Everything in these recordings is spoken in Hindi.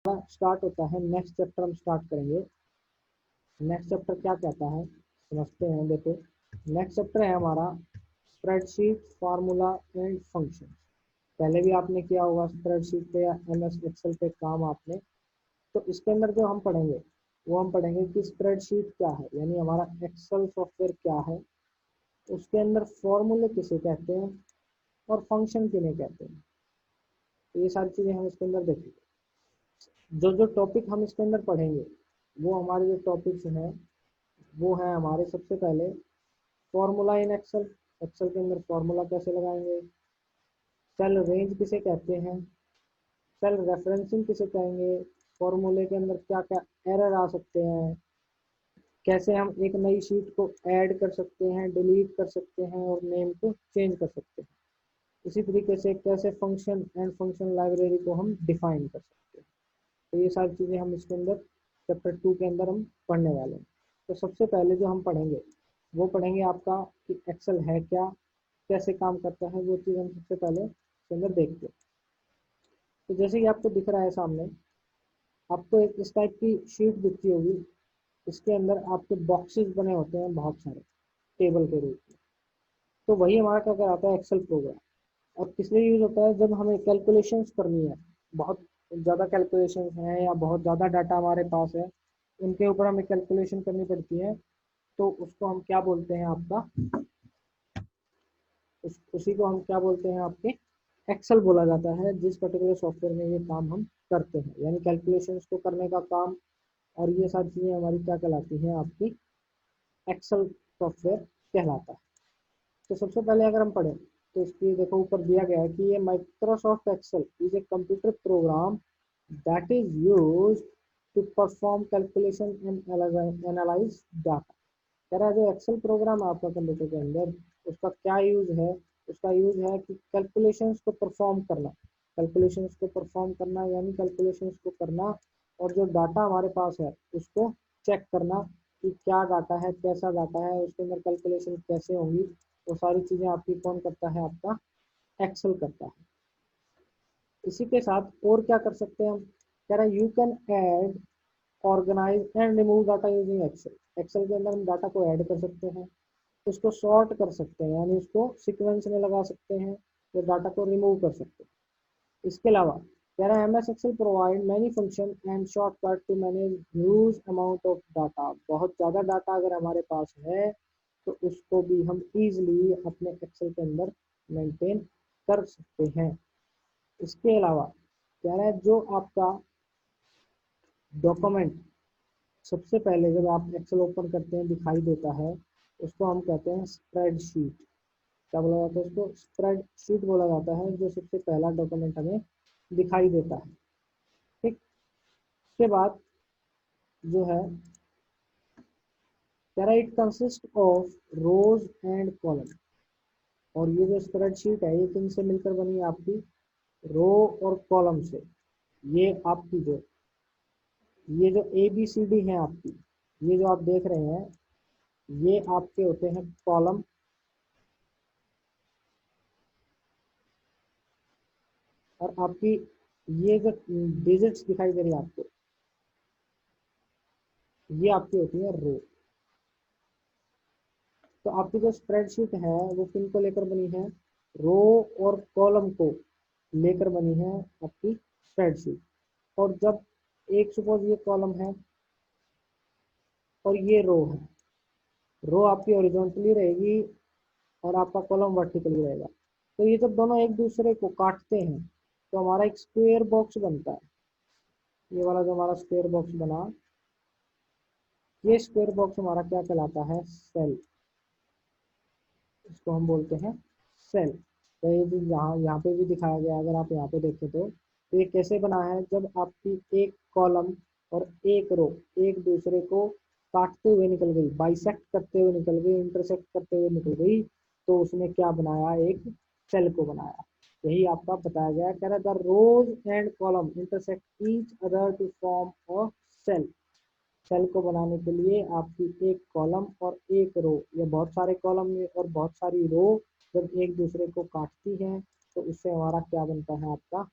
स्टार्ट होता है, नेक्स्ट चैप्टर हम स्टार्ट करेंगे। नेक्स्ट चैप्टर क्या कहता है समझते हैं। देखो, नेक्स्ट चैप्टर है हमारा स्प्रेडशीट, फार्मूला एंड फंक्शन। पहले भी आपने किया होगा स्प्रेडशीट पे या एमएस एक्सेल पे काम आपने। तो इसके अंदर जो हम पढ़ेंगे वो हम पढ़ेंगे कि स्प्रेडशीट क्या है, यानी हमारा एक्सेल सॉफ्टवेयर क्या है, उसके अंदर फॉर्मूले किसे कहते हैं और फंक्शन किन्हें कहते हैं। तो ये सारी चीज़ें हम इसके अंदर देखेंगे। जो जो टॉपिक हम इसके अंदर पढ़ेंगे वो हमारे जो टॉपिक्स हैं वो है हमारे सबसे पहले फॉर्मूला इन एक्सेल। एक्सेल के अंदर फॉर्मूला कैसे लगाएंगे, सेल रेंज किसे कहते हैं, सेल रेफरेंसिंग किसे कहेंगे, फॉर्मूले के अंदर क्या क्या एरर आ सकते हैं, कैसे हम एक नई शीट को ऐड कर सकते हैं, डिलीट कर सकते हैं और नेम को चेंज कर सकते हैं। इसी तरीके से कैसे फंक्शन एंड फंक्शन लाइब्रेरी को हम डिफाइन कर सकते हैं। तो ये सारी चीज़ें हम इसके अंदर चैप्टर 2 के अंदर हम पढ़ने वाले हैं। तो सबसे पहले जो हम पढ़ेंगे वो पढ़ेंगे आपका कि एक्सेल है क्या, कैसे काम करता है, वो चीज़ हम सबसे पहले इसके अंदर देखते हैं। तो जैसे कि आपको दिख रहा है सामने, आपको एक इस टाइप की शीट दिखती होगी। इसके अंदर आपके बॉक्सेस बने होते हैं बहुत सारे, टेबल के रूप में। तो वही हमारा क्या कराता है एक्सेल प्रोग्राम। और किस लिए यूज होता है, जब हमें कैलकुलेशंस करनी है, बहुत ज़्यादा कैलकुलेशंस हैं या बहुत ज़्यादा डाटा हमारे पास है, उनके ऊपर हमें कैलकुलेशन करनी पड़ती है। तो उसको हम क्या बोलते हैं आपका, उसी को हम क्या बोलते हैं आपके एक्सेल बोला जाता है, जिस पर्टिकुलर सॉफ्टवेयर में ये काम हम करते हैं, यानी कैलकुलेशंस को करने का काम। और ये सारी चीज़ें हमारी क्या कहलाती हैं आपकी एक्सेल सॉफ्टवेयर कहलाता है। तो सबसे पहले अगर हम पढ़ें तो इसकी देखो ऊपर दिया गया है कि ये Microsoft Excel is a computer program that is use to perform calculation and analyze data. कह रहा है जो एक्सेल प्रोग्राम है आपका कंप्यूटर के अंदर, उसका क्या यूज है, उसका यूज है कि कैलकुलेशंस को परफॉर्म करना। कैलकुलेशंस को परफॉर्म करना यानी कैलकुलेशंस को करना, और जो डाटा हमारे पास है उसको चेक करना कि क्या डाटा है, कैसा डाटा है, उसके अंदर कैलकुलेशन कैसे होंगी। वो सारी चीज़ें आपकी कौन करता है, आपका एक्सेल करता है। इसी के साथ और क्या कर सकते हैं हम, कह रहा है you can add, organize and remove data using Excel. Excel के अंदर हम डाटा को ऐड कर सकते हैं, उसको सॉर्ट कर सकते हैं यानी उसको सीक्वेंस में लगा सकते हैं, तो डाटा को रिमूव कर सकते हैं। इसके अलावा कह रहा है M S Excel provide many function and shortcut to manage huge amount of data. बहुत ज़्यादा डाटा अगर हमारे पास है तो उसको भी हम इजीली अपने एक्सेल के अंदर मेंटेन कर सकते हैं। इसके अलावा कह रहा है जो आपका डॉक्यूमेंट सबसे पहले जब आप एक्सेल ओपन करते हैं दिखाई देता है, उसको हम कहते हैं स्प्रेडशीट। क्या बोला जाता है, उसको स्प्रेडशीट बोला जाता है, जो सबसे पहला डॉक्यूमेंट हमें दिखाई देता है। ठीक, उसके बाद जो है कह रहा है it consist of rose and column. और ये जो स्प्रेडशीट है ये किन से मिलकर बनी है, आपकी रो और कॉलम से। ये आपकी जो ये जो ए बी सी डी है आपकी, ये जो आप देख रहे हैं ये आपके होते हैं कॉलम, और आपकी ये जो डिजिट्स दिखाई दे रही है आपको, ये आपकी होती है रो। तो आपकी जो स्प्रेडशीट है वो किन को लेकर बनी है, रो और कॉलम को लेकर बनी है आपकी स्प्रेडशीट। और जब एक सपोज ये कॉलम है और ये रो है, रो आपकी हॉरिजॉन्टली रहेगी और आपका कॉलम वर्टिकली रहेगा। तो ये जब दोनों एक दूसरे को काटते हैं तो हमारा एक स्क्वायर बॉक्स बनता है। ये वाला जो हमारा स्क्वायर बॉक्स बना, ये स्क्वायर बॉक्स हमारा क्या कहलाता है, सेल। इसको हम बोलते हैं सेल। तो ये भी यहाँ पे भी दिखाया गया, अगर आप यहाँ पे देखें तो ये कैसे बना है, जब आपकी एक कॉलम और एक रो एक दूसरे को काटते हुए निकल गई, बाइसेक्ट करते हुए निकल गई, इंटरसेक्ट करते हुए निकल गई, तो उसने क्या बनाया, एक सेल को बनाया। यही आपका बताया गया है, कह रहा the rows and column intersect each other to form a cell. Cell को बनाने के लिए आपकी एक कॉलम और एक रो या बहुत सारे कॉलम में और बहुत सारी रो जब एक दूसरे को काटती हैं तो उससे हमारा क्या बनता है, आपका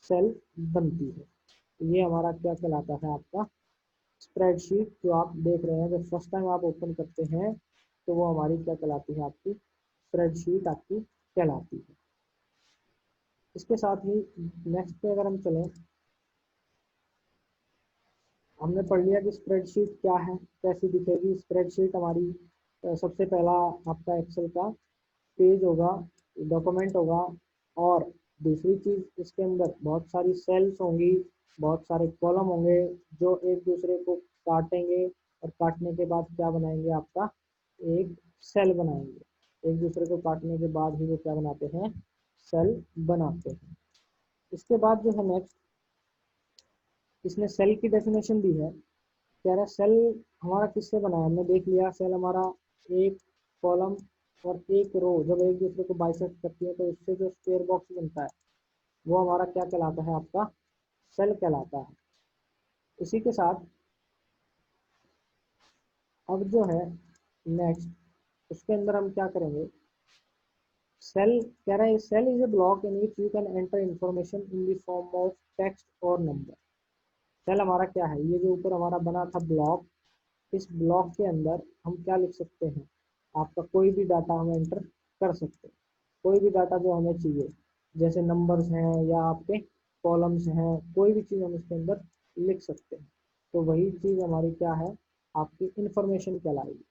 सेल बनती है। ये हमारा क्या कहलाता है, आपका स्प्रेडशीट जो आप देख रहे हैं, जब फर्स्ट टाइम आप ओपन करते हैं तो वो हमारी क्या कहलाती है, आपकी स्प्रेडशीट आपकी कहलाती है। इसके साथ ही नेक्स्ट पे अगर हम चलें, हमने पढ़ लिया कि स्प्रेडशीट क्या है, कैसी दिखेगी स्प्रेडशीट हमारी। सबसे पहला आपका एक्सेल का पेज होगा, डॉक्यूमेंट होगा, और दूसरी चीज़ इसके अंदर बहुत सारी सेल्स होंगी, बहुत सारे कॉलम होंगे जो एक दूसरे को काटेंगे, और काटने के बाद क्या बनाएंगे, आपका एक सेल बनाएंगे। एक दूसरे को काटने के बाद ही वो क्या बनाते हैं, सेल बनाते हैं। इसके बाद जो है नेक्स्ट, इसने सेल की डेफिनेशन दी है। कह रहा है सेल हमारा किससे बना है, हमने देख लिया सेल हमारा एक कॉलम और एक रो जब एक दूसरे को बाइसेक्ट करती है तो उससे जो स्क्वायर बॉक्स बनता है वो हमारा क्या कहलाता है, आपका सेल कहलाता है। इसी के साथ अब जो है नेक्स्ट, उसके अंदर हम क्या करेंगे, सेल कह रहा है cell is a block in which you can enter information in the form of text और नंबर। सेल हमारा क्या है, ये जो ऊपर हमारा बना था ब्लॉक, इस ब्लॉक के अंदर हम क्या लिख सकते हैं, आपका कोई भी डाटा हम एंटर कर सकते हैं, कोई भी डाटा जो हमें चाहिए, जैसे नंबर्स हैं या आपके कॉलम्स हैं, कोई भी चीज़ हम इसके अंदर लिख सकते हैं। तो वही चीज़ हमारी क्या है, आपकी इंफॉर्मेशन कहलाएगी।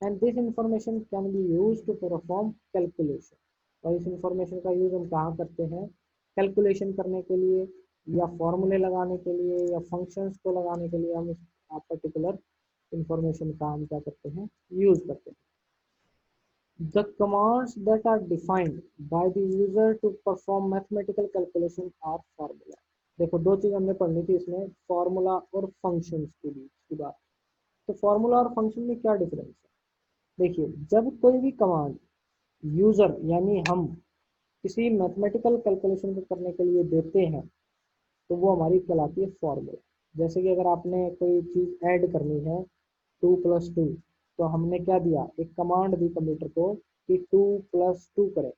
And this information can be use to perform calculation. और इस इंफॉर्मेशन का यूज हम कहाँ करते हैं, कैलकुलेशन करने के लिए, या फॉर्मूले लगाने के लिए, या फंक्शंस को लगाने के लिए हम इस पर्टिकुलर इंफॉर्मेशन का हम क्या करते हैं, यूज करते हैं। The commands that are defined by the user to perform mathematical calculation are formula। देखो दो चीज हमने पढ़नी थी इसमें, फॉर्मूला और फंक्शंस के बीच की बात। तो फॉर्मूला और फंक्शन में क्या डिफरेंस है, देखिए जब कोई भी कमांड यूजर यानी हम किसी मैथमेटिकल कैलकुलेशन को करने के लिए देते हैं तो वो हमारी कहलाती है फॉर्मूला। जैसे कि अगर आपने कोई चीज़ ऐड करनी है 2+2, तो हमने क्या दिया, एक कमांड दी कंप्यूटर को कि 2+2 करे,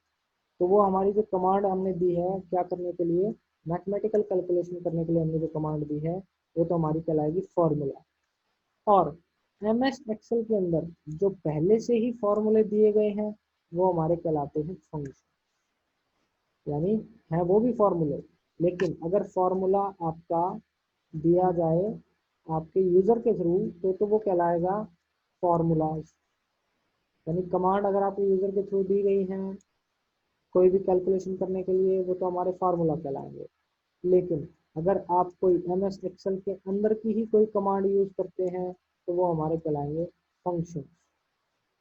तो वो हमारी जो कमांड हमने दी है क्या करने के लिए, मैथमेटिकल कैलकुलेशन करने के लिए हमने जो कमांड दी है वो तो हमारी कहलाएगी फॉर्मूला। और एमएस एक्सेल के अंदर जो पहले से ही फॉर्मूले दिए गए हैं वो हमारे कहलाते हैं फंक्शन, यानी है वो भी फॉर्मूले, लेकिन अगर फॉर्मूला आपका दिया जाए आपके यूजर के थ्रू तो वो कहलाएगा फॉर्मूलाज। यानी कमांड अगर आपके यूजर के थ्रू दी गई है कोई भी कैलकुलेशन करने के लिए वो तो हमारे फार्मूला कहलाएंगे। लेकिन अगर आप कोई एम एस एक्सेल के अंदर की ही कोई कमांड यूज करते हैं तो वो हमारे कहलाएंगे फंक्शन।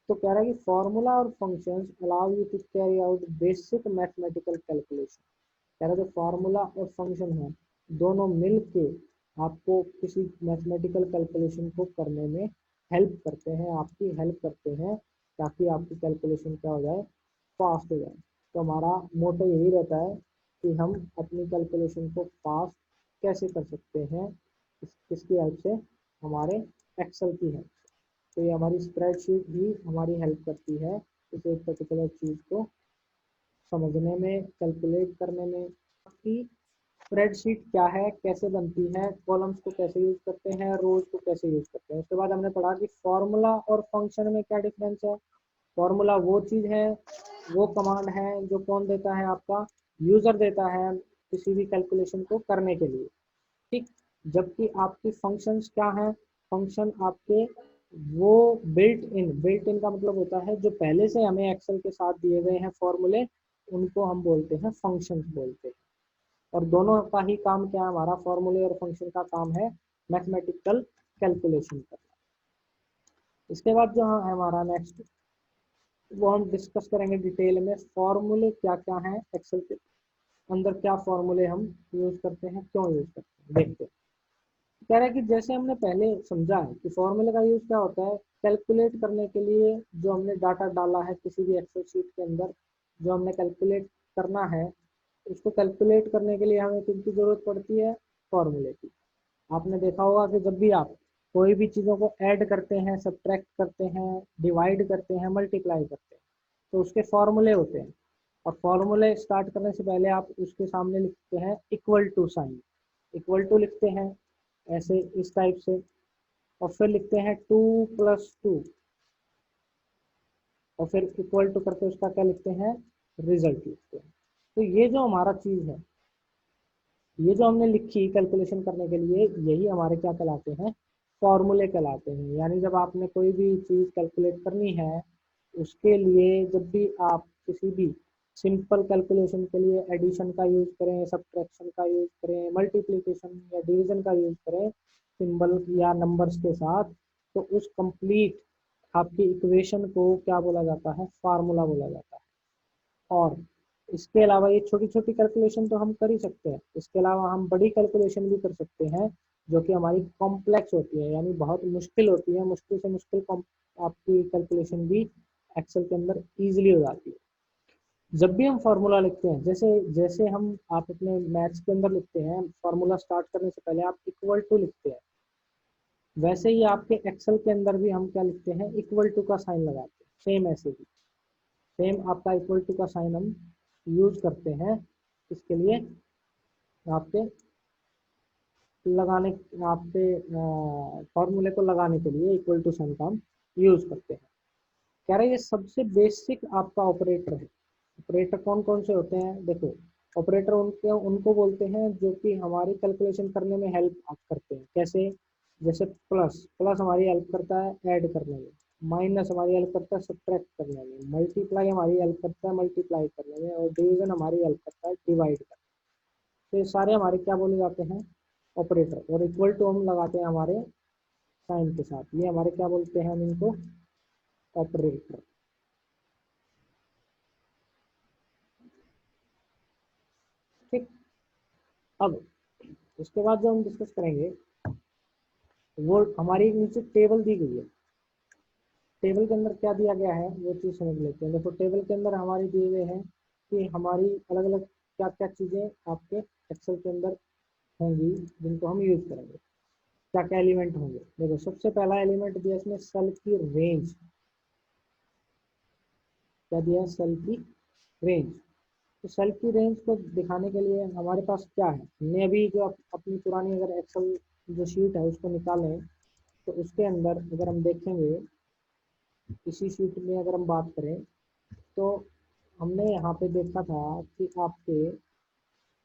तो कह रहा है कि फॉर्मूला और functions allow you to carry out basic mathematical calculation. कह रहा है जो फार्मूला और फंक्शन है दोनों मिल के आपको किसी मैथमेटिकल कैलकुलेशन को करने में हेल्प करते हैं, आपकी हेल्प करते हैं, ताकि आपकी कैलकुलेशन क्या हो जाए, फास्ट हो जाए। तो हमारा मोटो यही रहता है कि हम अपनी कैलकुलेशन को फास्ट कैसे कर सकते हैं, किसकी हेल्प से, हमारे एक्सेल की हेल्प से। तो ये हमारी स्प्रेडशीट भी हमारी हेल्प करती है इस एक पर्टिकुलर चीज़ को समझने में, कैलकुलेट करने में कि स्प्रेडशीट क्या है, कैसे बनती है, कॉलम्स को कैसे यूज करते हैं, रोज को कैसे यूज करते हैं। उसके बाद हमने पढ़ा कि फॉर्मूला और फंक्शन में क्या डिफरेंस है। फॉर्मूला वो चीज़ है, वो कमांड है जो कौन देता है, आपका यूजर देता है किसी भी कैलकुलेशन को करने के लिए, ठीक। जबकि आपकी फंक्शंस क्या हैं, फंक्शन आपके वो बिल्ट इन का मतलब होता है जो पहले से हमें एक्सेल के साथ दिए गए हैं फॉर्मूले, उनको हम बोलते हैं फंक्शंस बोलते हैं। और दोनों का ही काम क्या है, हमारा फॉर्मूले और फंक्शन का काम है मैथमेटिकल कैलकुलेशन करना। इसके बाद जो है हमारा नेक्स्ट, वो हम डिस्कस करेंगे डिटेल में, फॉर्मूले क्या क्या हैं एक्सेल के अंदर, क्या फॉर्मूले हम यूज करते हैं, क्यों यूज करते हैं, देखते हैं। कह रहा है कि जैसे हमने पहले समझा है कि फॉर्मूले का यूज क्या होता है, कैलकुलेट करने के लिए जो हमने डाटा डाला है किसी भी एक्सेल शीट के अंदर, जो हमने कैलकुलेट करना है, उसको कैलकुलेट करने के लिए हमें किसकी जरूरत पड़ती है, फॉर्मूले की। आपने देखा होगा कि जब भी आप कोई भी चीज़ों को ऐड करते हैं, सब्ट्रैक्ट करते हैं, डिवाइड करते हैं, मल्टीप्लाई करते हैं, तो उसके फॉर्मूले होते हैं। और फॉर्मूले स्टार्ट करने से पहले आप उसके सामने लिखते हैं equal to sign. Equal to लिखते हैं ऐसे इस टाइप से, और फिर लिखते हैं 2+2, और फिर इक्वल टू करके उसका क्या लिखते हैं, रिजल्ट लिखते हैं। तो ये जो हमारा चीज़ है, ये जो हमने लिखी कैलकुलेशन करने के लिए, यही हमारे क्या कहलाते हैं, फॉर्मूले कहलाते हैं। यानी जब आपने कोई भी चीज़ कैलकुलेट करनी है, उसके लिए जब भी आप किसी भी सिंपल कैलकुलेशन के लिए एडिशन का यूज़ करें, सब्ट्रैक्शन का यूज़ करें, मल्टीप्लिकेशन या डिवीजन का यूज़ करें सिंबल या नंबर्स के साथ, तो उस कंप्लीट आपकी इक्वेशन को क्या बोला जाता है, फार्मूला बोला जाता है। और इसके अलावा ये छोटी छोटी कैलकुलेशन तो हम कर ही सकते हैं, इसके अलावा हम बड़ी कैलकुलेशन भी कर सकते हैं जो कि हमारी कॉम्प्लेक्स होती है, यानी बहुत मुश्किल होती है, मुश्किल से मुश्किल आपकी कैलकुलेशन भी एक्सेल के अंदर इजीली हो जाती है। जब भी हम फार्मूला लिखते हैं, जैसे जैसे हम आप अपने मैथ्स के अंदर लिखते हैं, फार्मूला स्टार्ट करने से पहले आप इक्वल टू लिखते हैं, वैसे ही आपके एक्सेल के अंदर भी हम क्या लिखते हैं, इक्वल टू का साइन लगाते हैं, सेम ऐसे ही सेम आपका इक्वल टू का साइन हम यूज करते हैं इसके लिए, आपके लगाने, आपके फॉर्मूले को लगाने के लिए इक्वल टू साइन का हम यूज करते हैं। कह रहे हैं ये सबसे बेसिक आपका ऑपरेटर है। ऑपरेटर कौन कौन से होते हैं, देखो ऑपरेटर उनके उनको बोलते हैं जो कि हमारी कैलकुलेशन करने में हेल्प करते हैं। कैसे, जैसे प्लस, प्लस हमारी हेल्प करता है ऐड करने में, माइनस हमारी हेल्प करता है सब्ट्रैक्ट करने में, मल्टीप्लाई हमारी हेल्प करता है मल्टीप्लाई करने में, और डिवीजन हमारी हेल्प करता है डिवाइड करने में। तो ये सारे हमारे क्या बोले जाते हैं, ऑपरेटर। और इक्वल टू हम लगाते हैं हमारे साइन के साथ, ये हमारे क्या बोलते हैं हम इनको, ऑपरेटर। ठीक। अब उसके बाद जो हम डिस्कस करेंगे, वो हमारी नीचे टेबल दी गई है। टेबल के अंदर क्या दिया गया है वो चीज़ समझ लेते हैं। देखो टेबल के अंदर हमारी दिए हुए हैं कि हमारी अलग अलग क्या क्या चीज़ें आपके एक्सेल के अंदर होंगी जिनको हम यूज करेंगे, क्या क्या एलिमेंट होंगे। देखो सबसे पहला एलिमेंट दिया इसमें सेल की रेंज, क्या दिया है, सेल की रेंज। तो सेल की रेंज को दिखाने के लिए हमारे पास क्या है, हमने अभी जो अपनी पुरानी अगर एक्सेल जो शीट है उसको निकालें, तो उसके अंदर अगर हम देखेंगे, इसी शीट में अगर हम बात करें, तो हमने यहाँ पे देखा था कि आपके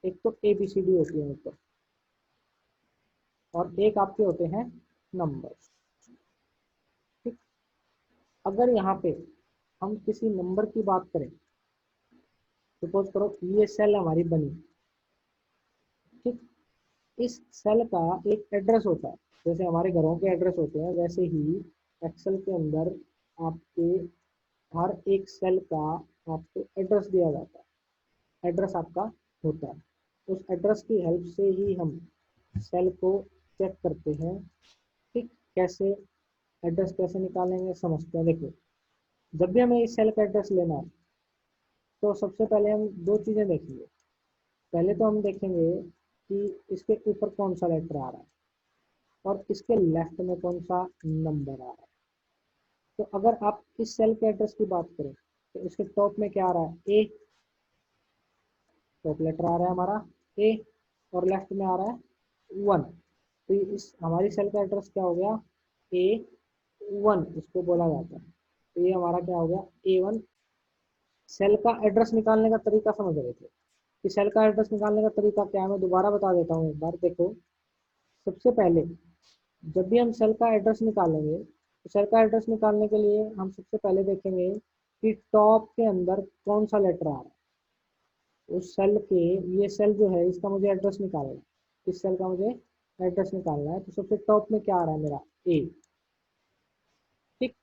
एक तो ए बी सी डी होती है ऊपर, और एक आपके होते हैं नंबर। ठीक। अगर यहाँ पे हम किसी नंबर की बात करें, सपोज करो ये सेल हमारी बनी, ठीक, इस सेल का एक एड्रेस होता है, जैसे हमारे घरों के एड्रेस होते हैं, वैसे ही एक्सेल के अंदर आपके हर एक सेल का आपको एड्रेस दिया जाता है, एड्रेस आपका होता है। उस एड्रेस की हेल्प से ही हम सेल को चेक करते हैं। ठीक। कैसे, एड्रेस कैसे निकालेंगे समझते हैं। देखो जब भी हमें इस सेल का एड्रेस लेना है, तो सबसे पहले हम दो चीज़ें देखेंगे। पहले तो हम देखेंगे कि इसके ऊपर कौन सा लेटर आ रहा है, और इसके लेफ्ट में कौन सा नंबर आ रहा है। तो अगर आप इस सेल के एड्रेस की बात करें, तो इसके टॉप में क्या आ रहा है, ए, टॉप लेटर आ रहा है हमारा ए, और लेफ्ट में आ रहा है 1। तो इस हमारी सेल का एड्रेस क्या हो गया, A1 इसको बोला जाता है। तो ये हमारा क्या हो गया, A1। सेल का एड्रेस निकालने का तरीका समझ रहे थे कि सेल का एड्रेस निकालने का तरीका क्या है, मैं दोबारा बता देता हूँ एक बार। देखो सबसे पहले जब भी हम सेल का एड्रेस निकालेंगे, तो सेल का एड्रेस निकालने के लिए हम सबसे पहले देखेंगे कि टॉप के अंदर कौन सा लेटर आ रहा है उस सेल के। ये सेल जो है इसका मुझे एड्रेस निकालना है, इस सेल का मुझे एड्रेस निकालना है, तो सबसे टॉप में क्या आ रहा है मेरा, ए। ठीक।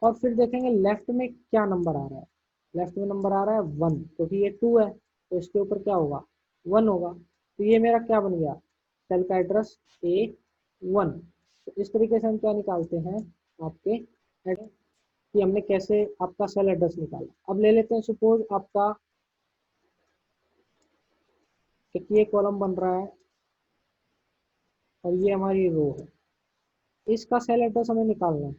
और फिर देखेंगे लेफ्ट में क्या नंबर आ रहा है, लेफ्ट में नंबर आ रहा है 1, क्योंकि ये 2 है तो इसके ऊपर क्या होगा, 1 होगा। तो ये मेरा क्या बन गया, सेल का एड्रेस A1। तो इस तरीके से हम क्या निकालते हैं आपके एड्रेस, कि हमने कैसे आपका सेल एड्रेस निकाला। अब ले लेते हैं सपोज आपका एक ये कॉलम बन रहा है और ये हमारी रो है, इसका सेल एड्रेस हमें निकालना है।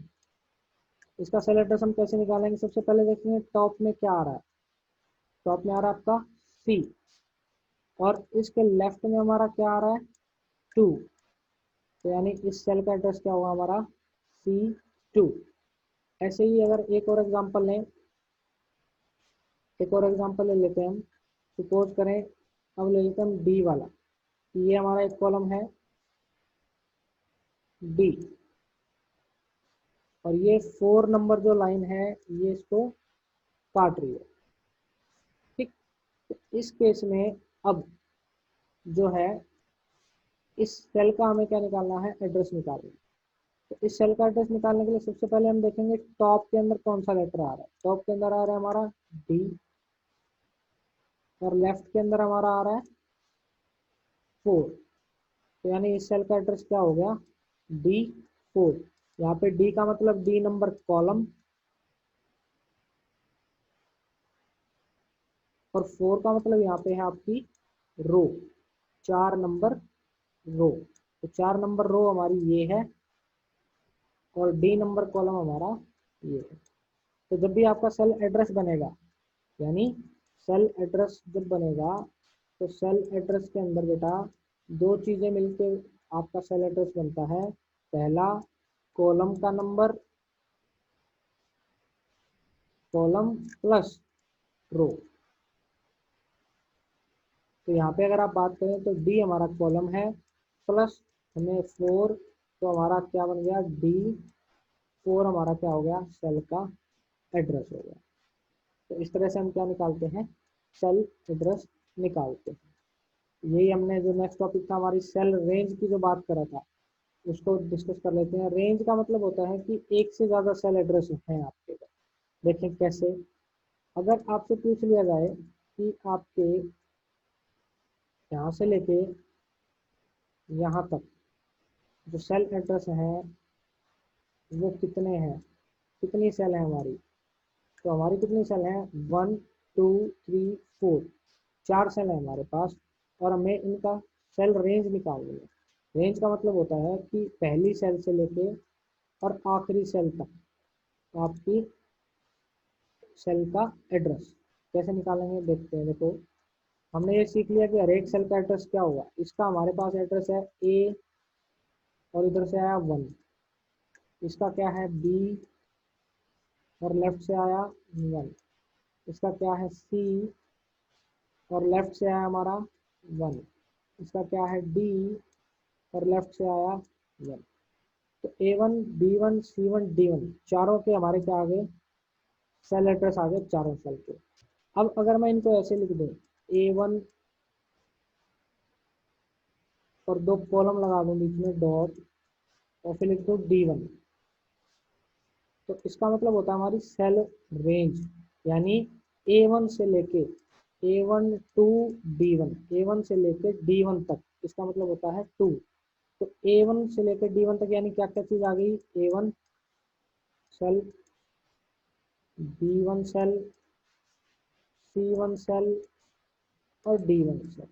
इसका सेल एड्रेस हम कैसे निकालेंगे, सबसे पहले देखेंगे टॉप में क्या आ रहा है। टॉप में आ रहा है आपका C, और इसके लेफ्ट में हमारा क्या आ रहा है, टू, तो यानी इस सेल का एड्रेस क्या होगा हमारा C2। ऐसे ही अगर एक और एग्जांपल लें, एक और एग्जांपल ले लेते हैं हम। सपोज करें, अब ले लेते हैं हम डी वाला। ये हमारा एक कॉलम है डी, और ये 4 नंबर जो लाइन है ये इसको काट रही है। ठीक, तो इस केस में अब जो है इस सेल का हमें क्या निकालना है, एड्रेस निकालना है। तो इस सेल का एड्रेस निकालने के लिए सबसे पहले हम देखेंगे टॉप के अंदर कौन सा लेटर आ रहा है। टॉप के अंदर आ रहा है हमारा डी, और लेफ्ट के अंदर हमारा आ रहा है 4। तो यानी इस सेल का एड्रेस क्या हो गया, D4। यहाँ पे डी का मतलब डी नंबर कॉलम, और 4 का मतलब यहाँ पे है आपकी रो, 4 नंबर रो। तो 4 नंबर रो हमारी ये है, और डी नंबर कॉलम हमारा ये है। तो जब भी आपका सेल एड्रेस बनेगा, यानी सेल एड्रेस जब बनेगा, तो सेल एड्रेस के अंदर बेटा दो चीजें मिलकर आपका सेल एड्रेस बनता है। पहला, कॉलम का नंबर, कॉलम प्लस रो। तो यहाँ पे अगर आप बात करें तो डी हमारा कॉलम है, प्लस हमें 4, तो हमारा क्या बन गया, D4 हमारा क्या हो गया, सेल का एड्रेस हो गया। तो इस तरह से हम क्या निकालते हैं, सेल एड्रेस निकालते हैं। यही हमने जो नेक्स्ट टॉपिक था हमारी सेल रेंज की जो बात करा था, उसको डिस्कस कर लेते हैं। रेंज का मतलब होता है कि एक से ज़्यादा सेल एड्रेस हैं आपके पास। देखें कैसे, अगर आपसे पूछ लिया जाए कि आपके यहाँ से लेके यहाँ तक जो सेल एड्रेस हैं वो कितने हैं, कितनी सेल है हमारी, तो हमारी कितनी सेल हैं, 1 2 3 4, 4 सेल है हमारे पास। और हमें इनका सेल रेंज निकालनी है। रेंज का मतलब होता है कि पहली सेल से लेके और आखिरी सेल तक आपकी सेल का एड्रेस कैसे निकालेंगे, देखते हैं। देखो, हमने ये सीख लिया कि हर एक सेल का एड्रेस क्या होगा। इसका हमारे पास एड्रेस है A, और इधर से आया 1। इसका क्या है B, और लेफ्ट से आया 1। इसका क्या है C, और लेफ्ट से आया हमारा 1। इसका क्या है D, और लेफ्ट से आया 1। तो A1 B1 C1 D1 चारों के हमारे क्या आ गए, सेल एड्रेस आ गए चारों सेल के। अब अगर मैं इनको ऐसे लिख दूं, A1 और दो कॉलम लगा दूं बीच में डॉट, और फिर लिख दूं D1, तो इसका मतलब होता है हमारी सेल रेंज। यानी A1 से लेके A1 टू D1, A1 से लेके D1 तक, इसका मतलब होता है 2। तो A1 से लेकर D1 तक यानी क्या क्या चीज आ गई, A1 cell, B1 cell, C1 cell, और D1 सेल।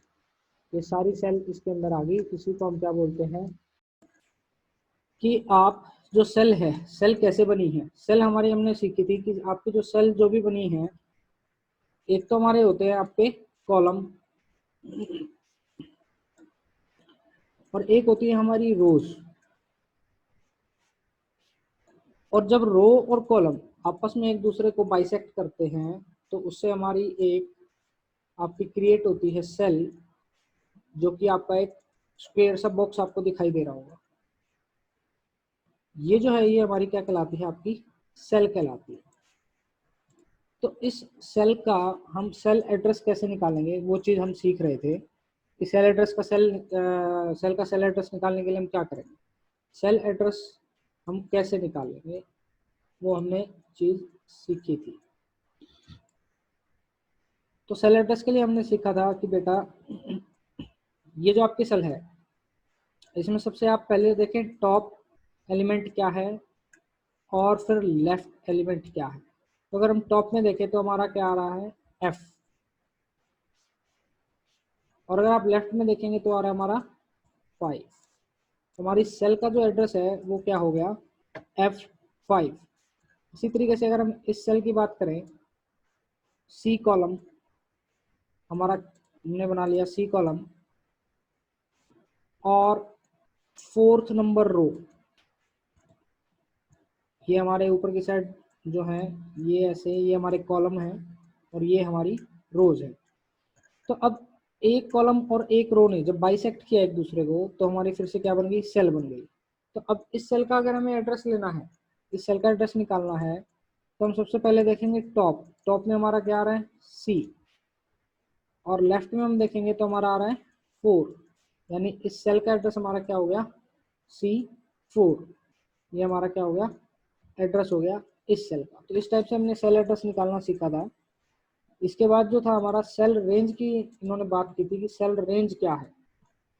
ये सारी सेल इसके अंदर आ गई। इसी को हम क्या बोलते हैं कि आप जो सेल है, सेल कैसे बनी है। सेल हमारी हमने सीखी थी कि आपकी जो सेल जो भी बनी है, एक तो हमारे होते हैं आपके कॉलम, और एक होती है हमारी रोज। और जब रो और कॉलम आपस में एक दूसरे को बाइसेक्ट करते हैं, तो उससे हमारी एक आपकी क्रिएट होती है सेल, जो कि आपका एक स्क्वायर सा बॉक्स आपको दिखाई दे रहा होगा। ये जो है ये हमारी क्या कहलाती है, आपकी सेल कहलाती है। तो इस सेल का हम सेल एड्रेस कैसे निकालेंगे, वो चीज़ हम सीख रहे थे कि सेल एड्रेस का सेल का सेल एड्रेस निकालने के लिए हम क्या करेंगे, सेल एड्रेस हम कैसे निकालेंगे, वो हमने चीज़ सीखी थी। तो सेल एड्रेस के लिए हमने सीखा था कि बेटा ये जो आपकी सेल है, इसमें सबसे आप पहले देखें टॉप एलिमेंट क्या है, और फिर लेफ्ट एलिमेंट क्या है। तो अगर हम टॉप में देखें तो हमारा क्या आ रहा है, F, और अगर आप लेफ्ट में देखेंगे तो आ रहा है हमारा 5। हमारी सेल का जो एड्रेस है वो क्या हो गया, F5। इसी तरीके से अगर हम इस सेल की बात करें, C कॉलम, हमारा हमने बना लिया C कॉलम, और 4th नंबर रो, ये हमारे ऊपर की साइड जो है ये ऐसे, ये हमारे कॉलम है और ये हमारी रोज है। तो अब एक कॉलम और एक रो ने जब बाइसेक्ट किया एक दूसरे को तो हमारी फिर से क्या बन गई, सेल बन गई। तो अब इस सेल का अगर हमें एड्रेस लेना है, इस सेल का एड्रेस निकालना है, तो हम सबसे पहले देखेंगे टॉप, टॉप में हमारा क्या आ रहा है, सी, और लेफ्ट में हम देखेंगे तो हमारा आ रहा है 4, यानी इस सेल का एड्रेस हमारा क्या हो गया, C4। ये हमारा क्या हो गया, एड्रेस हो गया इस सेल का। तो इस टाइप से हमने सेल एड्रेस निकालना सीखा था। इसके बाद जो था हमारा सेल रेंज की, इन्होंने बात की थी कि सेल रेंज क्या है।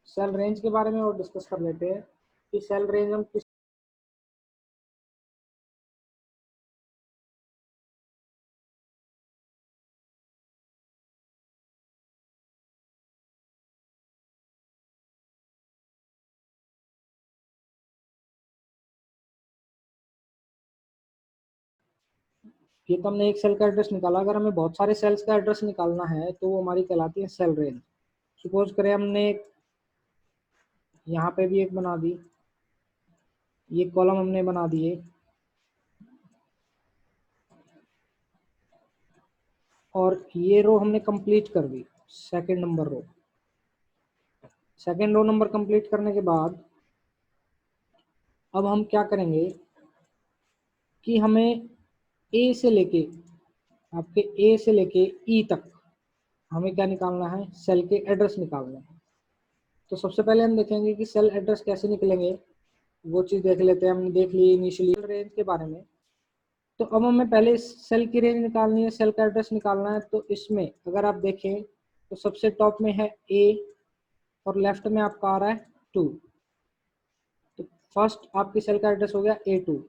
सेल रेंज के बारे में और डिस्कस कर लेते हैं कि सेल रेंज हम किस, ये तो हमने एक सेल का एड्रेस निकाला। अगर हमें बहुत सारे सेल्स का एड्रेस निकालना है तो वो हमारी कहलाती है सेल रेंज। सपोज करें हमने यहाँ पे भी एक बना दी, ये कॉलम हमने बना दिए, और ये रो हमने कंप्लीट कर दी, सेकंड नंबर रो। सेकंड रो नंबर कंप्लीट करने के बाद अब हम क्या करेंगे कि हमें ए से लेके, आपके ए से लेके ई तक हमें क्या निकालना है, सेल के एड्रेस निकालने हैं। तो सबसे पहले हम देखेंगे कि सेल एड्रेस कैसे निकलेंगे, वो चीज़ देख लेते हैं। हमने देख ली इनिशियली रेंज के बारे में। तो अब हमें पहले सेल की रेंज निकालनी है, सेल का एड्रेस निकालना है। तो इसमें अगर आप देखें तो सबसे टॉप में है ए और लेफ्ट में आपका आ रहा है 2। तो फर्स्ट आपकी सेल का एड्रेस हो गया A2।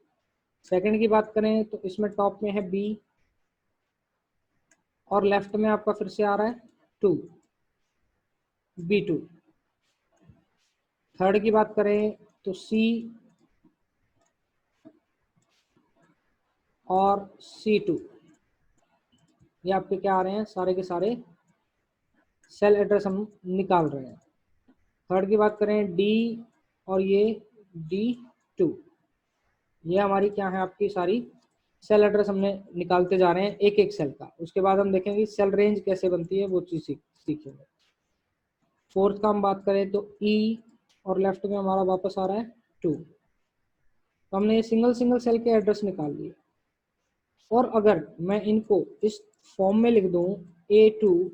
सेकंड की बात करें तो इसमें टॉप में है बी और लेफ्ट में आपका फिर से आ रहा है 2, B2। थर्ड की बात करें तो सी और C2, ये आपके क्या आ रहे हैं, सारे के सारे सेल एड्रेस हम निकाल रहे हैं। थर्ड की बात करें डी और ये D2, ये हमारी क्या है, आपकी सारी सेल एड्रेस हमने निकालते जा रहे हैं एक एक सेल का। उसके बाद हम देखेंगे सेल रेंज कैसे बनती है, वो चीज़ सीखेंगे। फोर्थ का हम बात करें तो ई और लेफ्ट में हमारा वापस आ रहा है 2। तो हमने ये सिंगल सिंगल सेल के एड्रेस निकाल लिए। और अगर मैं इनको इस फॉर्म में लिख दूं A2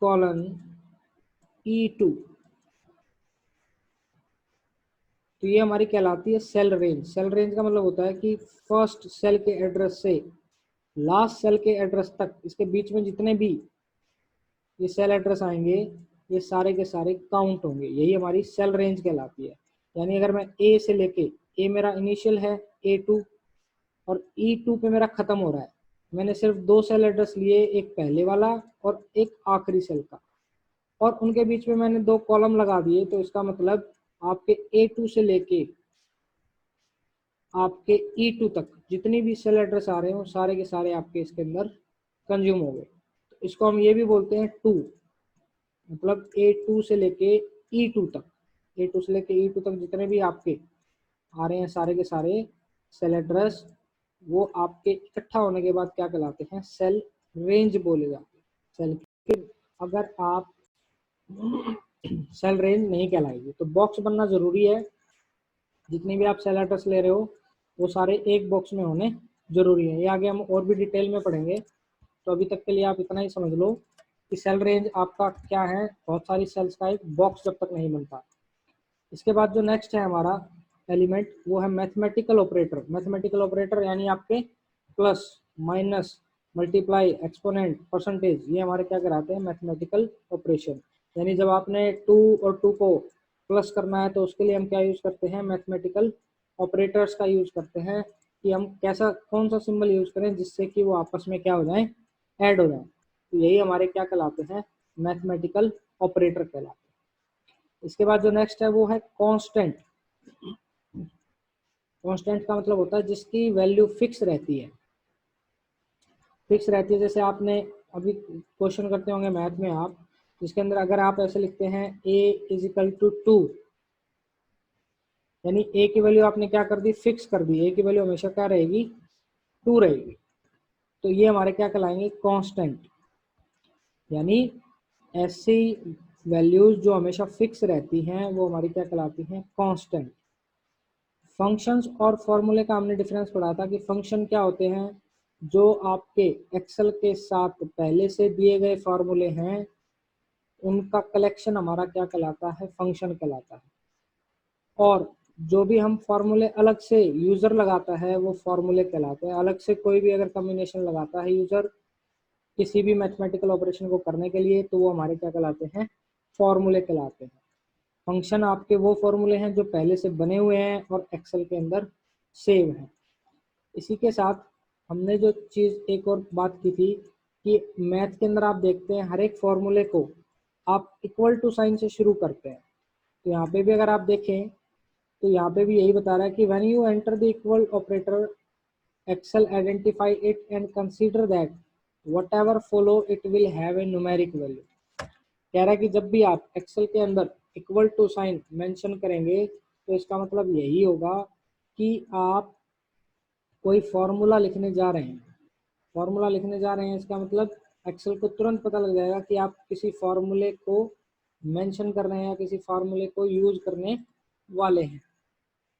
कॉलन E2, तो ये हमारी कहलाती है सेल रेंज। सेल रेंज का मतलब होता है कि फर्स्ट सेल के एड्रेस से लास्ट सेल के एड्रेस तक, इसके बीच में जितने भी ये सेल एड्रेस आएंगे ये सारे के सारे काउंट होंगे, यही हमारी सेल रेंज कहलाती है। यानी अगर मैं ए से लेके, ए मेरा इनिशियल है A2 और E2 पे मेरा खत्म हो रहा है, मैंने सिर्फ दो सेल एड्रेस लिए, एक पहले वाला और एक आखिरी सेल का, और उनके बीच में मैंने दो कॉलम लगा दिए। तो इसका मतलब आपके A2 से लेके आपके E2 तक जितनी भी सेल एड्रेस आ रहे हैं वो सारे के सारे आपके इसके अंदर कंज्यूम हो गए। तो इसको हम ये भी बोलते हैं 2, मतलब A2 से लेके E2 तक, A2 से लेके E2 तक जितने भी आपके आ रहे हैं सारे के सारे सेल एड्रेस, वो आपके इकट्ठा होने के बाद क्या कहलाते हैं, सेल रेंज बोले जाते हैं। सेल, अगर आप सेल रेंज नहीं कहलाएगी। तो बॉक्स बनना जरूरी है, जितनी भी आप सेल एड्रेस ले रहे हो वो सारे एक बॉक्स में होने जरूरी है। ये आगे हम और भी डिटेल में पढ़ेंगे। तो अभी तक के लिए आप इतना ही समझ लो कि सेल रेंज आपका क्या है, बहुत सारी सेल्स का एक बॉक्स जब तक नहीं बनता। इसके बाद जो नेक्स्ट है हमारा एलिमेंट, वो है मैथमेटिकल ऑपरेटर। मैथमेटिकल ऑपरेटर यानी आपके plus, minus, multiply, exponent, percentage, ये हमारे क्या कराते हैं, मैथमेटिकल ऑपरेशन। यानी जब आपने 2 और 2 को प्लस करना है तो उसके लिए हम क्या यूज करते हैं, मैथमेटिकल ऑपरेटर्स का यूज करते हैं कि हम कैसा, कौन सा सिंबल यूज करें जिससे कि वो आपस में क्या हो जाए, ऐड हो जाए। तो यही हमारे क्या कहलाते हैं, मैथमेटिकल ऑपरेटर कहलाते हैं। इसके बाद जो नेक्स्ट है वो है कांस्टेंट। कांस्टेंट का मतलब होता है जिसकी वैल्यू फिक्स रहती है। फिक्स रहती है, जैसे आपने अभी क्वेश्चन करते होंगे मैथ में आप इसके अंदर अगर आप ऐसे लिखते हैं a इज इक्वल टू 2, यानी a की वैल्यू आपने क्या कर दी, फिक्स कर दी, a की वैल्यू हमेशा क्या रहेगी, 2 रहेगी। तो ये हमारे क्या कहलाएंगे, कांस्टेंट। यानी ऐसी वैल्यूज जो हमेशा फिक्स रहती हैं वो हमारी क्या कहलाती हैं, कांस्टेंट। फंक्शंस और फॉर्मूले का हमने डिफरेंस पढ़ा था कि फंक्शन क्या होते हैं, जो आपके एक्सेल के साथ पहले से दिए गए फॉर्मूले हैं उनका कलेक्शन हमारा क्या कहलाता है, फंक्शन कहलाता है। और जो भी हम फॉर्मूले अलग से यूजर लगाता है वो फॉर्मूले कहलाते हैं। अलग से कोई भी अगर कॉम्बिनेशन लगाता है यूजर किसी भी मैथमेटिकल ऑपरेशन को करने के लिए तो वो हमारे क्या कहलाते हैं, फॉर्मूले कहलाते हैं। फंक्शन आपके वो फॉर्मूले हैं जो पहले से बने हुए हैं और एक्सेल के अंदर सेव हैं। इसी के साथ हमने जो चीज़ एक और बात की थी कि मैथ के अंदर आप देखते हैं हर एक फॉर्मूले को आप इक्वल टू साइन से शुरू करते हैं। तो यहाँ पे भी अगर आप देखें तो यहाँ पे भी यही बता रहा है कि when you enter the equal operator Excel identify it and consider that whatever follow it will have a numeric value। कह रहा है कि जब भी आप एक्सेल के अंदर इक्वल टू साइन मेंशन करेंगे तो इसका मतलब यही होगा कि आप कोई फॉर्मूला लिखने जा रहे हैं। फॉर्मूला लिखने जा रहे हैं इसका मतलब एक्सेल को तुरंत पता लग जाएगा कि आप किसी फॉर्मूले को मेंशन कर रहे हैं या किसी फार्मूले को यूज करने वाले हैं।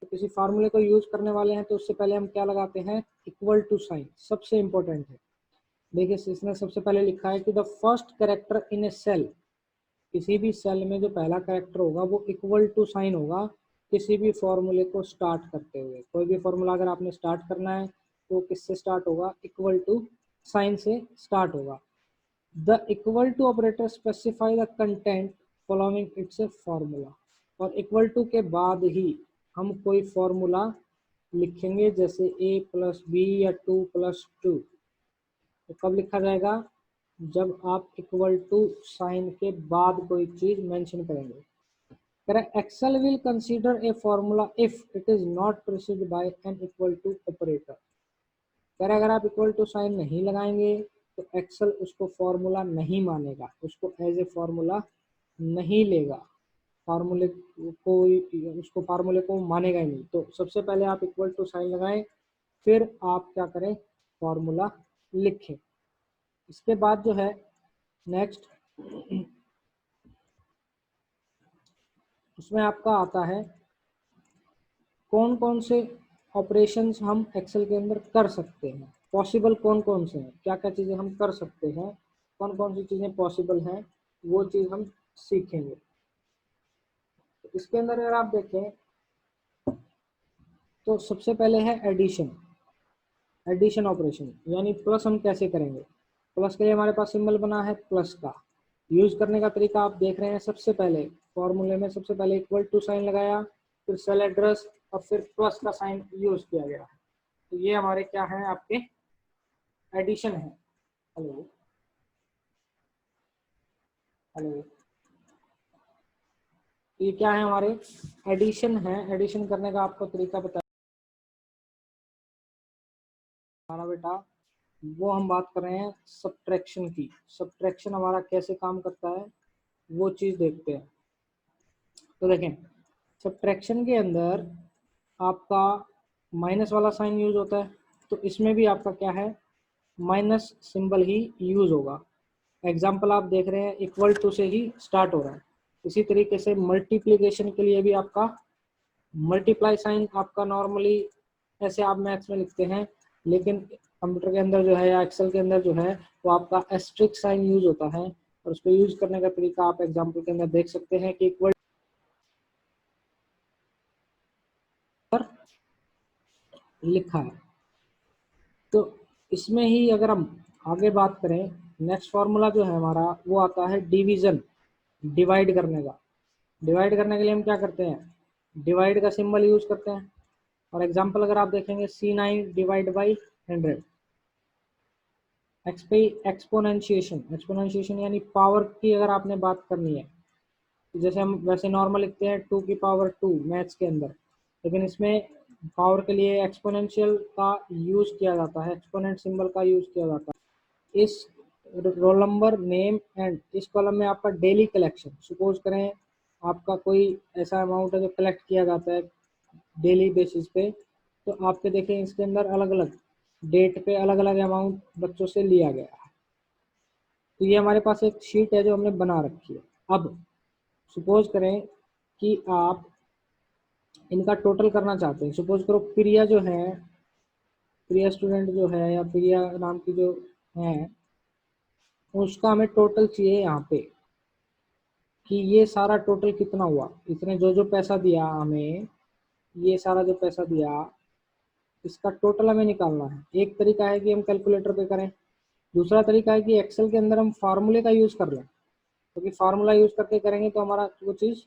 तो किसी फार्मूले को यूज करने वाले हैं तो उससे पहले हम क्या लगाते हैं, इक्वल टू साइन, सबसे इंपॉर्टेंट है। देखिए इसने सबसे पहले लिखा है कि the first character in a cell, किसी भी सेल में जो पहला कैरेक्टर होगा वो इक्वल टू साइन होगा किसी भी फॉर्मूले को स्टार्ट करते हुए। कोई भी फॉर्मूला अगर आपने स्टार्ट करना है तो किससे स्टार्ट होगा, इक्वल टू साइन से स्टार्ट होगा। The equal to operator specify the content following it's a formula. और इक्वल टू के बाद ही हम कोई फॉर्मूला लिखेंगे, जैसे a प्लस बी या 2+2। तो कब लिखा जाएगा, जब आप इक्वल टू साइन के बाद कोई चीज मेंशन करेंगे। Correct, Excel will consider a formula if it is not precede by an equal to operator. Correct, अगर आप इक्वल टू साइन नहीं लगाएंगे तो एक्सेल उसको फॉर्मूला नहीं मानेगा, उसको एज ए फॉर्मूला नहीं लेगा, फार्मूले को, उसको फार्मूले को मानेगा ही नहीं। तो सबसे पहले आप इक्वल टू साइन लगाएं, फिर आप क्या करें, फॉर्मूला लिखें। इसके बाद जो है नेक्स्ट उसमें आपका आता है कौन कौन से ऑपरेशंस हम एक्सेल के अंदर कर सकते हैं, पॉसिबल कौन कौन से हैं, क्या क्या चीज़ें हम कर सकते हैं, कौन कौन सी चीज़ें पॉसिबल हैं, वो चीज़ हम सीखेंगे। तो इसके अंदर अगर आप देखें तो सबसे पहले है एडिशन। एडिशन ऑपरेशन यानी प्लस हम कैसे करेंगे। प्लस के लिए हमारे पास सिंबल बना है प्लस का। यूज करने का तरीका आप देख रहे हैं, सबसे पहले फॉर्मूले में सबसे पहले इक्वल टू साइन लगाया, फिर सेल एड्रेस और फिर प्लस का साइन यूज किया गया। तो ये हमारे क्या है, आपके एडिशन है। हेलो हेलो, ये क्या है, हमारे एडिशन है। एडिशन करने का आपको तरीका बता हमारा बेटा, वो हम बात कर रहे हैं सब्ट्रैक्शन की। सब्ट्रैक्शन हमारा कैसे काम करता है वो चीज़ देखते हैं। तो देखें सब्ट्रैक्शन के अंदर आपका माइनस वाला साइन यूज होता है, तो इसमें भी आपका क्या है, माइनस सिंबल ही यूज होगा। एग्जाम्पल आप देख रहे हैं इक्वल टू से ही स्टार्ट हो रहा है। इसी तरीके से मल्टीप्लिकेशन के लिए भी आपका मल्टीप्लाई साइन आपका नॉर्मली ऐसे आप मैथ्स में लिखते हैं, लेकिन कंप्यूटर के अंदर जो है या एक्सेल के अंदर जो है वो आपका एस्ट्रिक साइन यूज होता है। और उसको यूज करने का तरीका आप एग्जाम्पल के अंदर देख सकते हैं कि इक्वल पर लिखा है। तो इसमें ही अगर हम आगे बात करें, नेक्स्ट फार्मूला जो है हमारा वो आता है डिवीजन, डिवाइड करने का। डिवाइड करने के लिए हम क्या करते हैं, डिवाइड का सिंबल यूज करते हैं। और एग्जांपल अगर आप देखेंगे C9 डिवाइड बाई 100। एक्सपोनेंशिएशन यानी पावर की अगर आपने बात करनी है, तो जैसे हम वैसे नॉर्मल लिखते हैं 2 की पावर 2 मैथ्स के अंदर, लेकिन इसमें पावर के लिए एक्सपोनेंशियल का यूज किया जाता है, एक्सपोनेंट सिंबल का यूज किया जाता है। इस रोल नंबर, नेम एंड इस कॉलम में आपका डेली कलेक्शन, सपोज करें आपका कोई ऐसा अमाउंट है जो कलेक्ट किया जाता है डेली बेसिस पे, तो आपके देखें इसके अंदर अलग अलग डेट पे अलग अलग अमाउंट बच्चों से लिया गया है। तो ये हमारे पास एक शीट है जो हमने बना रखी है। अब सपोज करें कि आप इनका टोटल करना चाहते हैं। सपोज करो प्रिया जो है, प्रिया स्टूडेंट जो है या प्रिया नाम की जो है, उसका हमें टोटल चाहिए यहाँ पे कि ये सारा टोटल कितना हुआ, इसने जो जो पैसा दिया हमें, ये सारा जो पैसा दिया इसका टोटल हमें निकालना है। एक तरीका है कि हम कैलकुलेटर पे करें, दूसरा तरीका है कि एक्सेल के अंदर हम फार्मूले का यूज़ कर लें, क्योंकि फार्मूला यूज़ करके करेंगे तो हमारा वो चीज़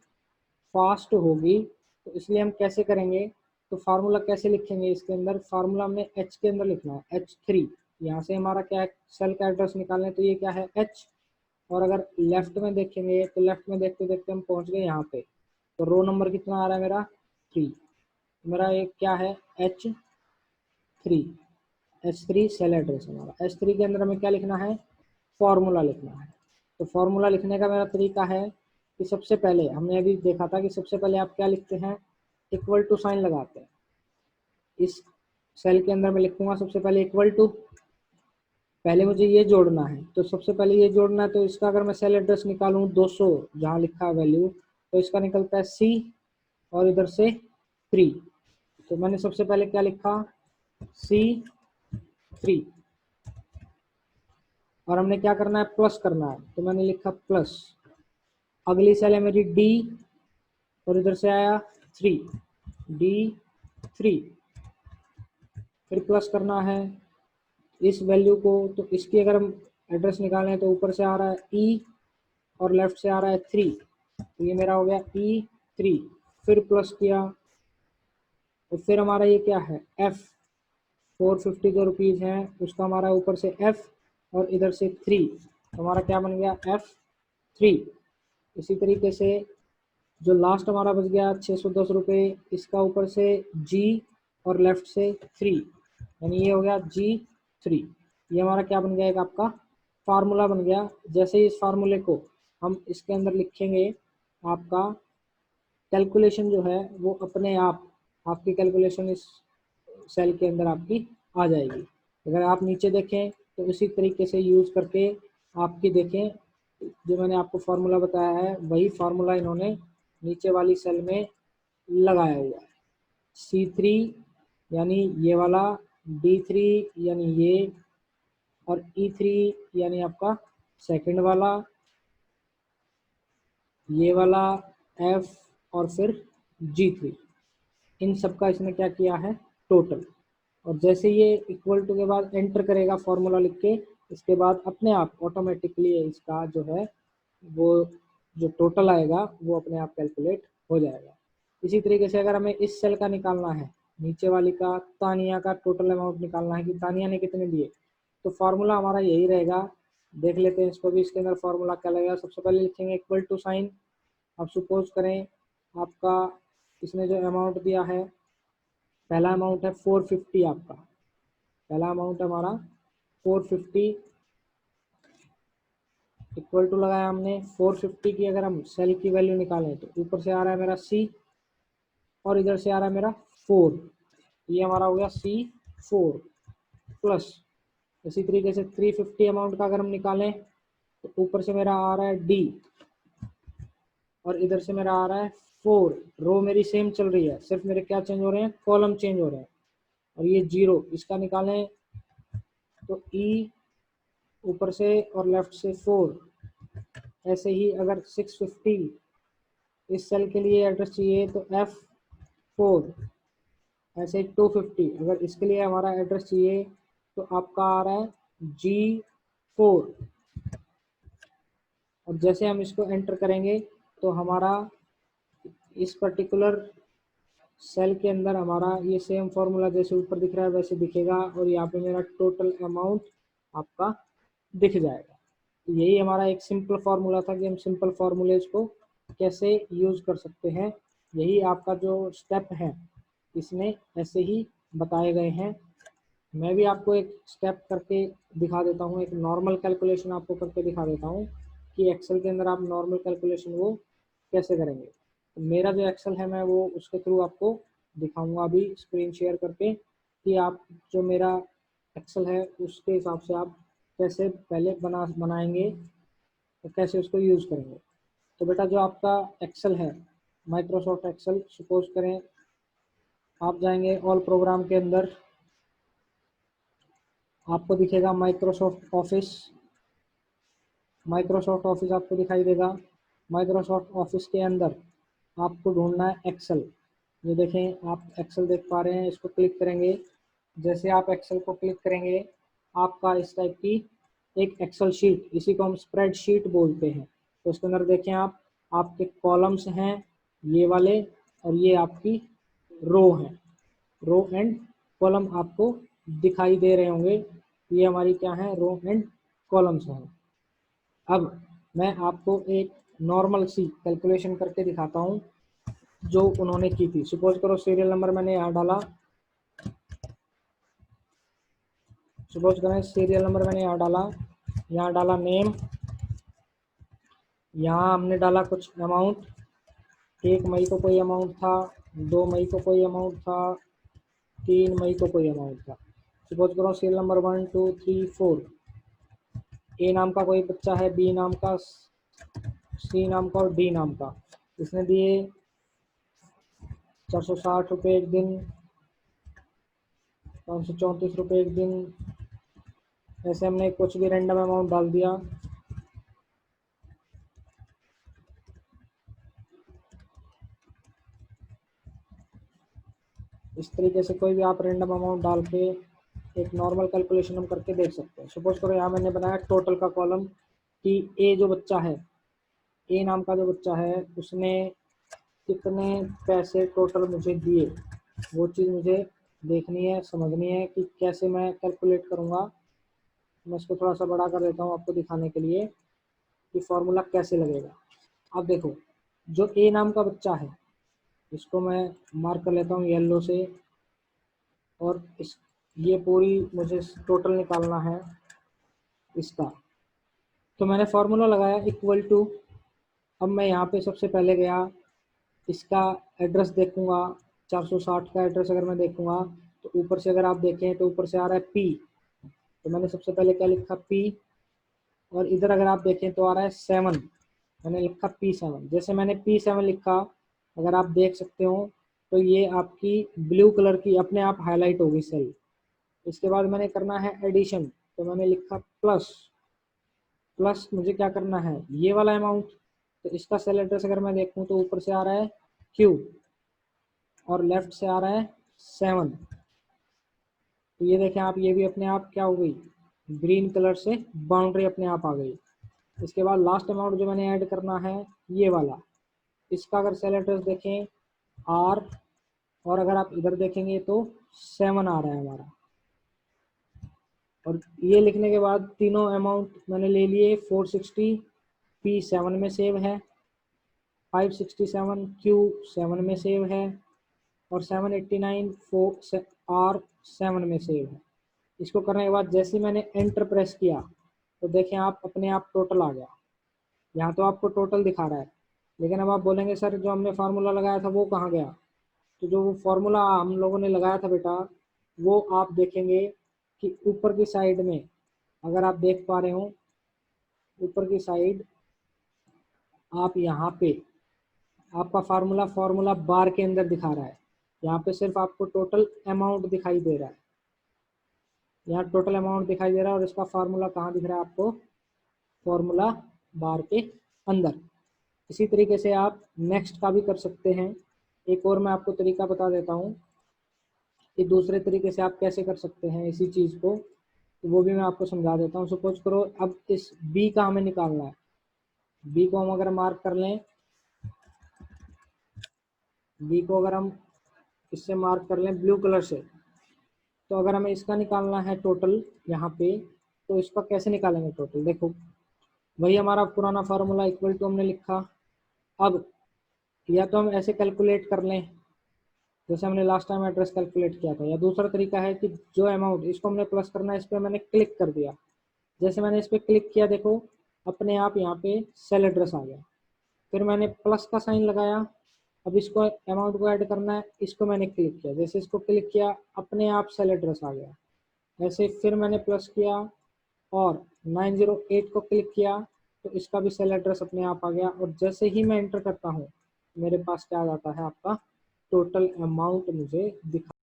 फास्ट होगी। तो इसलिए हम कैसे करेंगे, तो फार्मूला कैसे लिखेंगे, इसके अंदर फार्मूला हमें एच के अंदर लिखना है, H3। यहाँ से हमारा क्या है, सेल का एड्रेस निकालना है, तो ये क्या है H। और अगर लेफ्ट में देखेंगे तो लेफ्ट में देखते देखते हम पहुंच गए यहाँ पे, तो रो नंबर कितना आ रहा है मेरा 3। मेरा एक क्या है H3, H3 सेल एड्रेस हमारा। H3 के अंदर हमें क्या लिखना है, फॉर्मूला लिखना है। तो फॉर्मूला लिखने का मेरा तरीका है कि सबसे पहले हमने अभी देखा था कि सबसे पहले आप क्या लिखते हैं, इक्वल टू साइन लगाते हैं। इस सेल के अंदर मैं लिखूंगा सबसे पहले इक्वल टू, पहले मुझे ये जोड़ना है, तो सबसे पहले ये जोड़ना है। तो इसका अगर मैं सेल एड्रेस निकालूं 200 जहाँ लिखा है वैल्यू, तो इसका निकलता है C और इधर से 3। तो मैंने सबसे पहले क्या लिखा, C3, और हमने क्या करना है, प्लस करना है, तो मैंने लिखा प्लस। अगली सेल है मेरी D और इधर से आया 3, D3, फिर प्लस करना है इस वैल्यू को। तो इसकी अगर हम एड्रेस निकालें तो ऊपर से आ रहा है E और लेफ्ट से आ रहा है 3, तो ये मेरा हो गया E3। फिर प्लस किया, और फिर हमारा ये क्या है F, 450 जो रुपीज़ हैं उसका हमारा ऊपर से F और इधर से 3, तो हमारा क्या बन गया F3। इसी तरीके से जो लास्ट हमारा बच गया 610 रुपये, इसका ऊपर से G और लेफ्ट से 3, यानी ये हो गया G3। ये हमारा क्या बन गया, एक आपका फार्मूला बन गया। जैसे ही इस फार्मूले को हम इसके अंदर लिखेंगे, आपका कैलकुलेशन जो है वो अपने आप, आपकी कैलकुलेशन इस सेल के अंदर आपकी आ जाएगी। अगर आप नीचे देखें तो इसी तरीके से यूज़ करके आपकी देखें, जो मैंने आपको फार्मूला बताया है वही फार्मूला इन्होंने नीचे वाली सेल में लगाया हुआ है। C3 यानी ये वाला, D3 यानी ये, और E3 यानी आपका सेकंड वाला, ये वाला F, और फिर G3, इन सब का इसने क्या किया है टोटल। और जैसे ये इक्वल टू के बाद एंटर करेगा फॉर्मूला लिख के, इसके बाद अपने आप ऑटोमेटिकली इसका जो है वो जो टोटल आएगा वो अपने आप कैलकुलेट हो जाएगा। इसी तरीके से अगर हमें इस सेल का निकालना है, नीचे वाली का, तानिया का टोटल अमाउंट निकालना है कि तानिया ने कितने दिए, तो फार्मूला हमारा यही रहेगा। देख लेते हैं इसको भी, इसके अंदर फार्मूला क्या लगेगा। सबसे पहले लिखेंगे इक्वल टू साइन। अब सपोज करें आपका इसने जो अमाउंट दिया है, पहला अमाउंट है 450, आपका पहला अमाउंट हमारा 450, इक्वल टू लगाया हमने 450 की। अगर हम सेल की वैल्यू निकालें तो ऊपर से आ रहा है मेरा C और इधर से आ रहा है मेरा 4, ये हमारा हो गया C4 प्लस। इसी तरीके से 350 अमाउंट का अगर हम निकालें तो ऊपर से मेरा आ रहा है D और इधर से मेरा आ रहा है 4। रो मेरी सेम चल रही है, सिर्फ मेरे क्या चेंज हो रहे हैं, कॉलम चेंज हो रहे हैं। और ये 0, इसका निकालें तो E ऊपर से और लेफ्ट से 4। ऐसे ही अगर 650 इस सेल के लिए एड्रेस चाहिए तो F4। ऐसे 250 अगर इसके लिए हमारा एड्रेस चाहिए तो आपका आ रहा है G4। और जैसे हम इसको एंटर करेंगे तो हमारा इस पर्टिकुलर सेल के अंदर हमारा ये सेम फॉर्मूला जैसे ऊपर दिख रहा है वैसे दिखेगा, और यहाँ पे मेरा टोटल अमाउंट आपका दिख जाएगा। तो यही हमारा एक सिंपल फार्मूला था कि हम सिंपल फार्मूलेज को कैसे यूज़ कर सकते हैं। यही आपका जो स्टेप है इसमें ऐसे ही बताए गए हैं। मैं भी आपको एक स्टेप करके दिखा देता हूँ, एक नॉर्मल कैलकुलेशन आपको करके दिखा देता हूँ कि एक्सेल के अंदर आप नॉर्मल कैलकुलेशन वो कैसे करेंगे। तो मेरा जो एक्सेल है मैं वो उसके थ्रू आपको दिखाऊंगा अभी स्क्रीन शेयर करके कि आप जो मेरा एक्सेल है उसके हिसाब से आप कैसे पहले बनाएंगे तो कैसे उसको यूज़ करेंगे। तो बेटा जो आपका एक्सेल है, माइक्रोसॉफ्ट एक्सेल, सपोज करें आप जाएंगे ऑल प्रोग्राम के अंदर, आपको दिखेगा माइक्रोसॉफ्ट ऑफिस। माइक्रोसॉफ्ट ऑफिस आपको दिखाई देगा। माइक्रोसॉफ्ट ऑफिस के अंदर आपको ढूंढना है एक्सेल। ये देखें आप एक्सेल देख पा रहे हैं, इसको क्लिक करेंगे। जैसे आप एक्सेल को क्लिक करेंगे आपका इस टाइप की एक एक्सेल शीट, इसी को हम स्प्रेड शीट बोलते हैं। तो उसके अंदर देखें आप, आपके कॉलम्स हैं ये वाले और ये आपकी रो है, रो एंड कॉलम आपको दिखाई दे रहे होंगे। ये हमारी क्या है, रो एंड कॉलम्स हैं। अब मैं आपको एक नॉर्मल सी कैलकुलेशन करके दिखाता हूँ जो उन्होंने की थी। सपोज करो सीरियल नंबर मैंने यहाँ डाला, सपोज करें सीरियल नंबर मैंने यहाँ डाला नेम, यहाँ हमने डाला कुछ अमाउंट, 1 मई को कोई अमाउंट था, 2 मई को कोई अमाउंट था, 3 मई को कोई अमाउंट था। सपोज करो सीरियल नंबर 1 2 3 4, ए नाम का कोई बच्चा है, बी नाम का, सी नाम का और डी नाम का। इसने दिए 460 रुपये एक दिन, 534 रुपये एक दिन, ऐसे हमने कुछ भी रैंडम अमाउंट डाल दिया। इस तरीके से कोई भी आप रैंडम अमाउंट डाल के एक नॉर्मल कैलकुलेशन हम करके देख सकते हैं। सपोज करो यहाँ मैंने बनाया टोटल का कॉलम कि ए जो बच्चा है, ए नाम का जो बच्चा है उसने कितने पैसे टोटल मुझे दिए, वो चीज़ मुझे देखनी है, समझनी है कि कैसे मैं कैलकुलेट करूँगा। मैं इसको थोड़ा सा बड़ा कर देता हूँ आपको दिखाने के लिए कि फॉर्मूला कैसे लगेगा। अब देखो जो ए नाम का बच्चा है इसको मैं मार्क कर लेता हूँ येलो से, और इस ये पूरी मुझे टोटल निकालना है इसका। तो मैंने फार्मूला लगाया इक्वल टू, अब मैं यहाँ पे सबसे पहले गया, इसका एड्रेस देखूंगा, 460 का एड्रेस अगर मैं देखूंगा तो ऊपर से अगर आप देखें तो ऊपर से आ रहा है पी, तो मैंने सबसे पहले क्या लिखा पी, और इधर अगर आप देखें तो आ रहा है 7, मैंने लिखा P7। जैसे मैंने P7 लिखा अगर आप देख सकते हो तो ये आपकी ब्लू कलर की अपने आप हाईलाइट होगी सेल। इसके बाद मैंने करना है एडिशन, तो मैंने लिखा प्लस, प्लस मुझे क्या करना है ये वाला अमाउंट, तो इसका सेल एड्रेस अगर मैं देखूं तो ऊपर से आ रहा है Q और लेफ्ट से आ रहा है 7। तो ये देखें आप, ये भी अपने आप क्या हो गई, ग्रीन कलर से बाउंड्री अपने आप आ गई। इसके बाद लास्ट अमाउंट जो मैंने ऐड करना है ये वाला, इसका अगर सेल एड्रेस देखें R, और अगर आप इधर देखेंगे तो 7 आ रहा है हमारा। और ये लिखने के बाद तीनों अमाउंट मैंने ले लिए, 460 P7 में सेव है, 567 Q7 में सेव है, और 789 R7 में सेव है। इसको करने के बाद जैसे ही मैंने एंटर प्रेस किया तो देखें आप अपने आप टोटल आ गया। यहाँ तो आपको टोटल दिखा रहा है, लेकिन अब आप बोलेंगे सर जो हमने फार्मूला लगाया था वो कहाँ गया। तो जो वो फार्मूला हम लोगों ने लगाया था बेटा, वो आप देखेंगे कि ऊपर की साइड में, अगर आप देख पा रहे हो ऊपर की साइड, आप यहाँ पे आपका फार्मूला बार के अंदर दिखा रहा है। यहाँ पे सिर्फ आपको टोटल अमाउंट दिखाई दे रहा है, यहाँ टोटल अमाउंट दिखाई दे रहा है, और इसका फार्मूला कहाँ दिख रहा है आपको, फॉर्मूला बार के अंदर। इसी तरीके से आप नेक्स्ट का भी कर सकते हैं। एक और मैं आपको तरीका बता देता हूँ कि दूसरे तरीके से आप कैसे कर सकते हैं इसी चीज़ को, तो वो भी मैं आपको समझा देता हूँ। सपोज करो अब इस बी का हमें निकालना है, बी को हम अगर मार्क कर लें, बी को अगर हम इससे मार्क कर लें ब्लू कलर से, तो अगर हमें इसका निकालना है टोटल यहाँ पे, तो इसका कैसे निकालेंगे टोटल, देखो वही हमारा पुराना फार्मूला इक्वल टू हमने लिखा। अब या तो हम ऐसे कैलकुलेट कर लें जैसे हमने लास्ट टाइम एड्रेस कैलकुलेट किया था। या दूसरा तरीका है कि जो अमाउंट इसको हमने प्लस करना है, इस पर मैंने क्लिक कर दिया। जैसे मैंने इस पर क्लिक किया, देखो अपने आप यहाँ पे सेल एड्रेस आ गया। फिर मैंने प्लस का साइन लगाया, अब इसको अमाउंट को ऐड करना है, इसको मैंने क्लिक किया। जैसे इसको क्लिक किया, अपने आप सेल एड्रेस आ गया। ऐसे फिर मैंने प्लस किया और 908 को क्लिक किया, तो इसका भी सेल एड्रेस अपने आप आ गया। और जैसे ही मैं एंटर करता हूँ, मेरे पास क्या आ जाता है, आपका टोटल अमाउंट मुझे दिखा